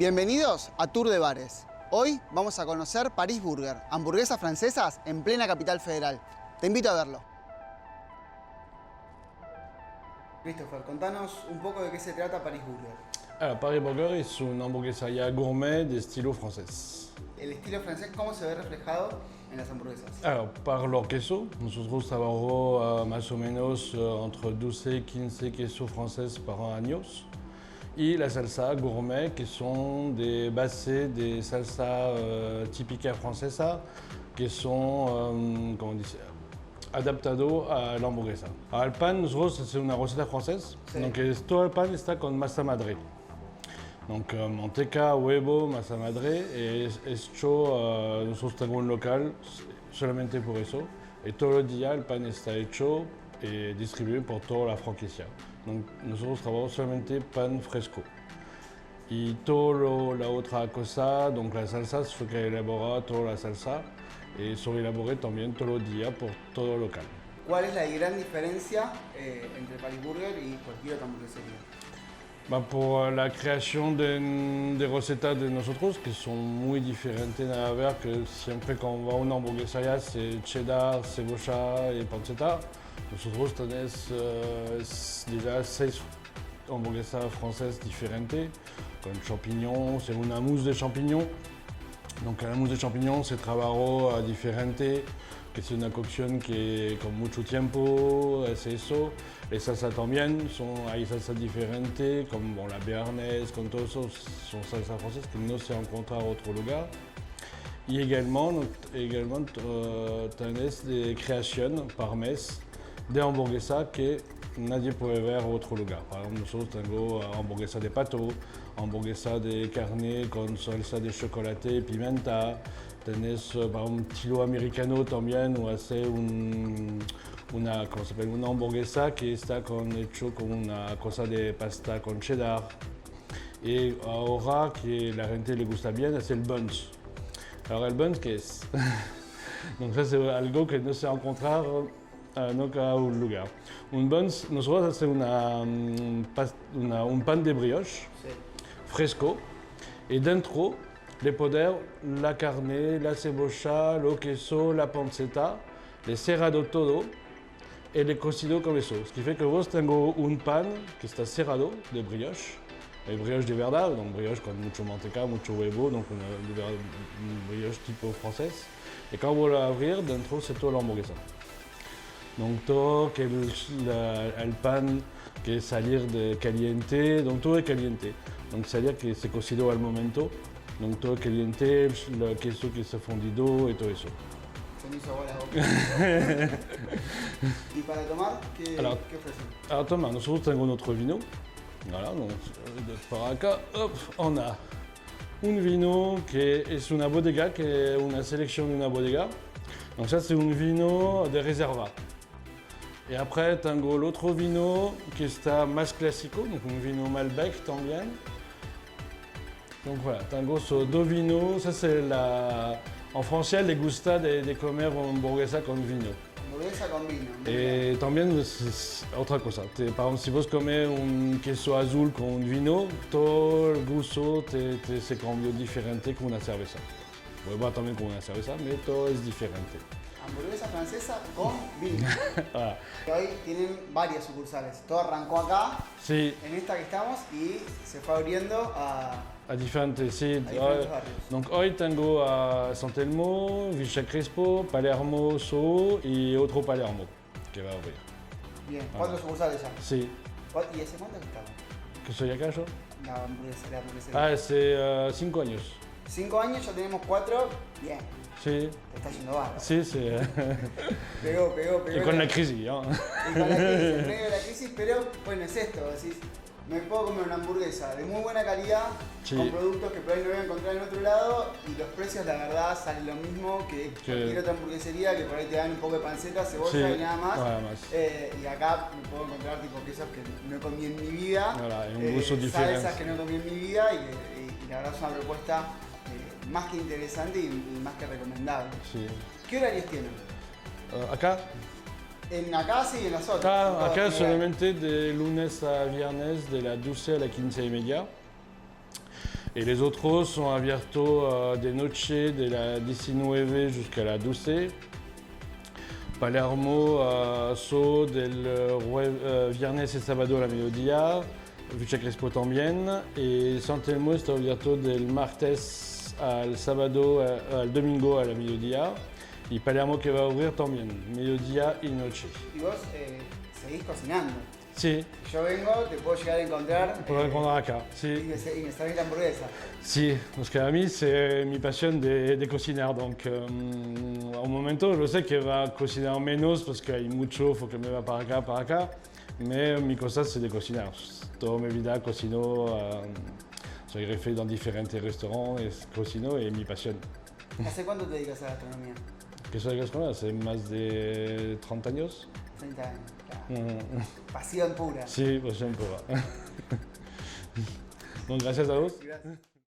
Bienvenidos a Tour de Bares. Hoy vamos a conocer Paris Burger, hamburguesas francesas en plena capital federal. Te invito a verlo. Christopher, contanos un poco de qué se trata Paris Burger. Alors, Paris Burger es una hamburguesería gourmet de estilo francés. El estilo francés, ¿cómo se ve reflejado en las hamburguesas? Alors, par leur queso, nosotros trabajamos más o menos entre 12 y 15 quesos franceses par años. Y la salsa gourmet, que son des bases de salsa típica francesa, que son, como dice, adaptado a la hamburguesa. Alors, el pan, nosotros es una receta francesa, sí. Donc todo el pan está con masa madre. Donc manteca, huevo, masa madre, es hecho, nosotros tenemos un local solamente por eso. Y todo el día el pan está hecho y distribuido por toda la franquicia. Donc nosotros trabajamos solamente pan fresco. Y toda la otra cosa, donc la salsa, se que elabora toda la salsa y se elabora también todo el día por todo el local. ¿Cuál es la gran diferencia entre Paris Burger y cualquier otra hamburguesería? Por la creación de recetas de nosotros, que son muy diferentes, nada a ver, que siempre cuando va a una hamburguesería es cheddar, cebolla y panceta. Nosotros tenemos déjà 6 hamburguesas francesas diferentes, con champignons, c'est una mousse de champignons. Donc la mousse de champignons se trabajó diferente, que es una cocción que con mucho tiempo es eso. Les salsas también, hay salsas diferentes, como bon, la béarnaise, con todo eso, son salsas francesas que no se encuentran en otro lugar. Y également tenés de creación par mes de hamburguesa que nadie puede ver en otro lugar. Por ejemplo, nosotros tenemos hamburguesa de pato, hamburguesa de carne con salsa de chocolate y pimienta. Tenés, por ejemplo, estilo americano también, o hace una hamburguesa que está hecho con una cosa de pasta con cheddar. Y ahora que la gente le gusta bien es el buns. Alors el buns, ¿qué es? Donc ça c'est algo que no se va a encontrar nunca en un lugar. Un buns, nosotros hacemos un pan de brioche, sí, fresco, y dentro le poner la carne, la cebolla, el queso, la panceta, le cerrado todo y le cocido con eso. Ce qui fait que vos tengo un pan que está cerrado de brioche, el brioche de verdad, donc brioche con mucho manteca, mucho huevo, donc un brioche tipo francés. Y quand vous l'abrir, dentro c'est toda la hamburguesa. Donc todo que el pan que salir de caliente, donc todo es caliente. Donc c'est-à-dire que se cocido al momento, donc todo caliente, el queso que se ha fundido y todo eso. Se me hizo agua la boca. ¿Y para tomar, qué ofrecen? Alors Thomas, nosotros tenemos notre vino. Voilà, donc par acá, hop, on a un vino que es una bodega, que es una selección de una bodega. Donc ça c'est un vino de reserva. Et après tengo l'autre vino qui está más clásico, donc un vino Malbec también. Donc voilà, tengo esos dos vinos, ça c'est en francés les gusta de comer hamburguesa con vino. Hamburguesa con vino. Y también es otra cosa. Par exemple, si vos comes un queso azul con un vino, todo el gusto se cambia diferente con una cerveza. Bueno, también con una cerveza, pero todo es diferente. Hamburguesa francesa con vino. Ah. Hoy tienen varias sucursales. Todo arrancó acá, sí, en esta que estamos, y se fue abriendo a diferentes, sí. Barrios. Donc hoy tengo a San Telmo, Villa Crespo, Palermo, Soho y otro Palermo que va a abrir. Bien, 4 sucursales ya. Sí. ¿Y hace cuánto que estamos? ¿Que soy acá yo? La hamburguesería. Hace 5 años. 5 años, ya tenemos 4. Bien. Sí. Te está yendo bárbaro. Sí, sí. Pegó. Y con la crisis, ¿no? Y con la crisis, en medio de la crisis, pero bueno, es esto, decís, me puedo comer una hamburguesa de muy buena calidad, sí, con productos que por ahí no voy a encontrar en otro lado, y los precios, la verdad, salen lo mismo que cualquier otra hamburguesería, que por ahí te dan un poco de panceta, cebolla, sí, y nada más. Y acá me puedo encontrar tipo quesos que no comí en mi vida, salsas que no comí en mi vida, y la verdad es una propuesta más que interesante y más que recomendable. Sí. ¿Qué horarios tienen? Acá. En acá sí, en las otras. Acá solamente de lunes a viernes de las 12 a las 15:30. Et les otros sont abiertos de noche de la 19 jusqu'à la 12. Palermo so del viernes y sábado a la mediodía, Villa Crespo también. Y San Telmo está abierto del martes al sábado, al domingo a la mediodía. Y Palermo que va a abrir también, mediodía y noche. Y vos seguís cocinando. Sí. Yo vengo, te puedo llegar a encontrar. Puedo encontrar acá, Y sí. me servís la hamburguesa. Sí, parce qu'à mí, c'est mi passion de cocinar. Donc, au momento, je sais que va cocinar menos parce qu'il y a mucho, faut que me va para acá. Mais mi cosa, c'est de cocinar. Toda mi vida cocino. Soy jefe dans différents restaurants et cocino et mi passion. ¿Hace cuánto te dedicas a la gastronomía? Que soy gastronomía, hace más de 30 años. 30 años, claro. Pasión pura. Sí, pues un peu. Donc, gracias a vos. Gracias.